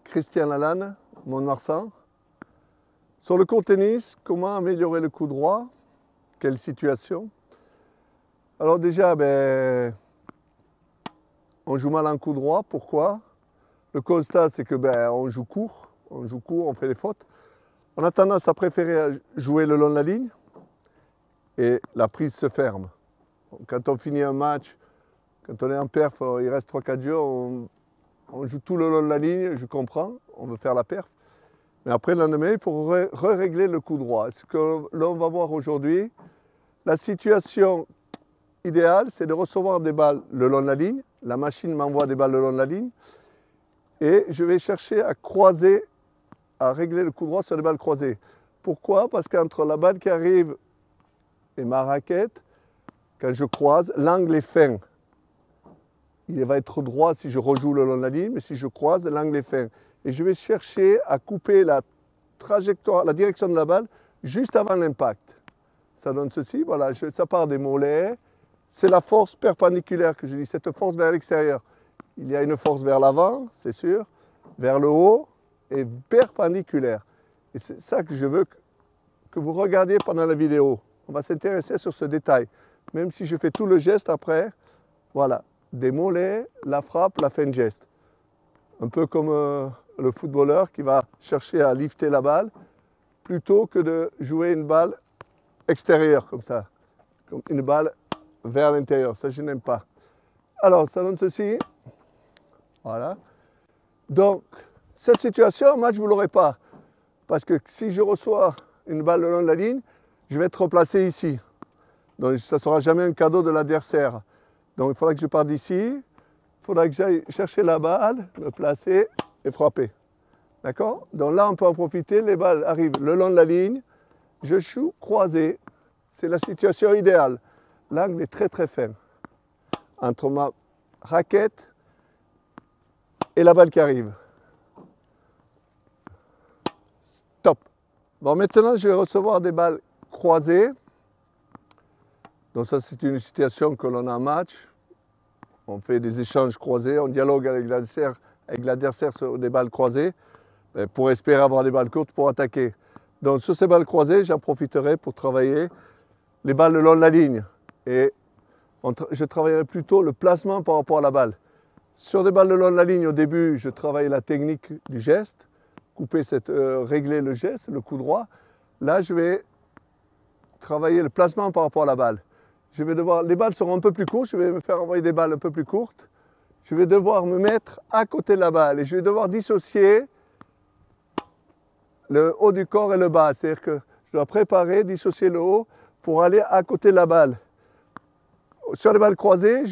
Christian Lalanne, Mont-de-Marsan. Sur le court tennis, comment améliorer le coup droit? Quelle situation? Alors déjà, on joue mal en coup droit. Pourquoi? Le constat, c'est que on joue court, on fait des fautes. On a tendance à préférer jouer le long de la ligne et la prise se ferme. Quand on finit un match, quand on est en perf, il reste 3-4 jeux, on joue tout le long de la ligne, je comprends, on veut faire la perf. Mais après le lendemain, il faut régler le coup droit. Ce que l'on va voir aujourd'hui, la situation idéale, c'est de recevoir des balles le long de la ligne. La machine m'envoie des balles le long de la ligne. Et je vais chercher à croiser, à régler le coup droit sur les balles croisées. Pourquoi? Parce qu'entre la balle qui arrive et ma raquette, quand je croise, l'angle est fin. Il va être droit si je rejoue le long de la ligne, mais si je croise, l'angle est fin. Et je vais chercher à couper la trajectoire, la direction de la balle juste avant l'impact. Ça donne ceci, voilà, ça part des mollets. C'est la force perpendiculaire que je dis, cette force vers l'extérieur. Il y a une force vers l'avant, c'est sûr, vers le haut et perpendiculaire. Et c'est ça que je veux que vous regardiez pendant la vidéo. On va s'intéresser sur ce détail. Même si je fais tout le geste après, voilà, des mollets, la frappe, la fin de geste. Un peu comme le footballeur qui va chercher à lifter la balle plutôt que de jouer une balle extérieure comme ça, comme une balle vers l'intérieur. Ça, je n'aime pas. Alors, ça donne ceci. Voilà. Donc, cette situation, match, vous ne l'aurez pas. Parce que si je reçois une balle le long de la ligne, je vais être replacé ici. Donc, ça ne sera jamais un cadeau de l'adversaire. Donc, il faudra que je parte d'ici. Il faudra que j'aille chercher la balle, me placer et frapper. D'accord? Donc là, on peut en profiter. Les balles arrivent le long de la ligne. Je joue croisé. C'est la situation idéale. L'angle est très très fin entre ma raquette et la balle qui arrive. Stop. Bon, maintenant, je vais recevoir des balles croisées. Donc ça, c'est une situation que l'on a en match. On fait des échanges croisés, on dialogue avec l'adversaire sur des balles croisées pour espérer avoir des balles courtes pour attaquer. Donc sur ces balles croisées, j'en profiterai pour travailler les balles le long de la ligne. Et je travaillerai plutôt le placement par rapport à la balle. Sur des balles le long de la ligne, au début, je travaille la technique du geste, régler le geste, le coup droit. Là, je vais travailler le placement par rapport à la balle. Les balles seront un peu plus courtes, je vais me faire envoyer des balles un peu plus courtes. Je vais devoir me mettre à côté de la balle et je vais devoir dissocier le haut du corps et le bas. C'est-à-dire que je dois préparer, dissocier le haut pour aller à côté de la balle. Sur les balles croisées,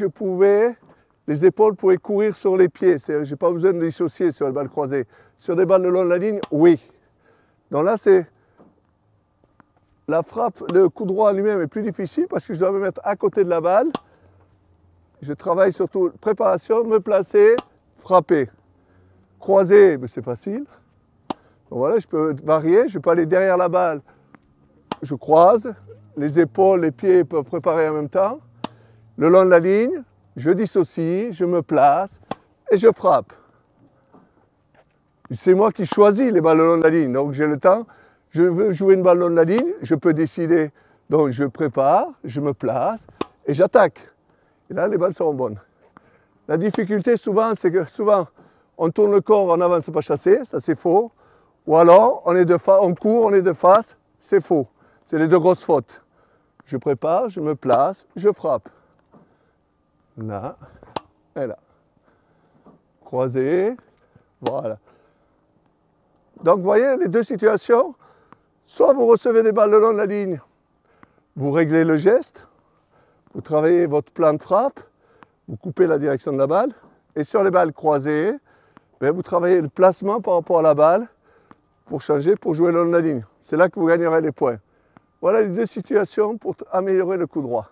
les épaules pouvaient courir sur les pieds. C'est-à-dire que je n'ai pas besoin de dissocier sur les balles croisées. Sur des balles le long de la ligne, oui. Donc là, la frappe, le coup droit lui-même est plus difficile parce que je dois me mettre à côté de la balle. Je travaille surtout préparation, me placer, frapper. Croiser, c'est facile. Donc voilà, je peux varier, je peux aller derrière la balle. Je croise, les épaules, les pieds peuvent préparer en même temps. Le long de la ligne, je dissocie, je me place et je frappe. C'est moi qui choisis les balles le long de la ligne, donc j'ai le temps. Je veux jouer une balle le long de la ligne, je peux décider. Donc je prépare, je me place et j'attaque. Et là, les balles seront bonnes. La difficulté souvent, c'est que on tourne le corps en avant, c'est pas chasser, ça c'est faux. Ou alors, on court, on est de face, c'est faux. C'est les deux grosses fautes. Je prépare, je me place, je frappe. Là, et là. Croisé, voilà. Donc, vous voyez, les deux situations, soit vous recevez des balles le long de la ligne, vous réglez le geste, vous travaillez votre plan de frappe, vous coupez la direction de la balle, et sur les balles croisées, vous travaillez le placement par rapport à la balle pour changer, pour jouer le long de la ligne. C'est là que vous gagnerez les points. Voilà les deux situations pour améliorer le coup droit.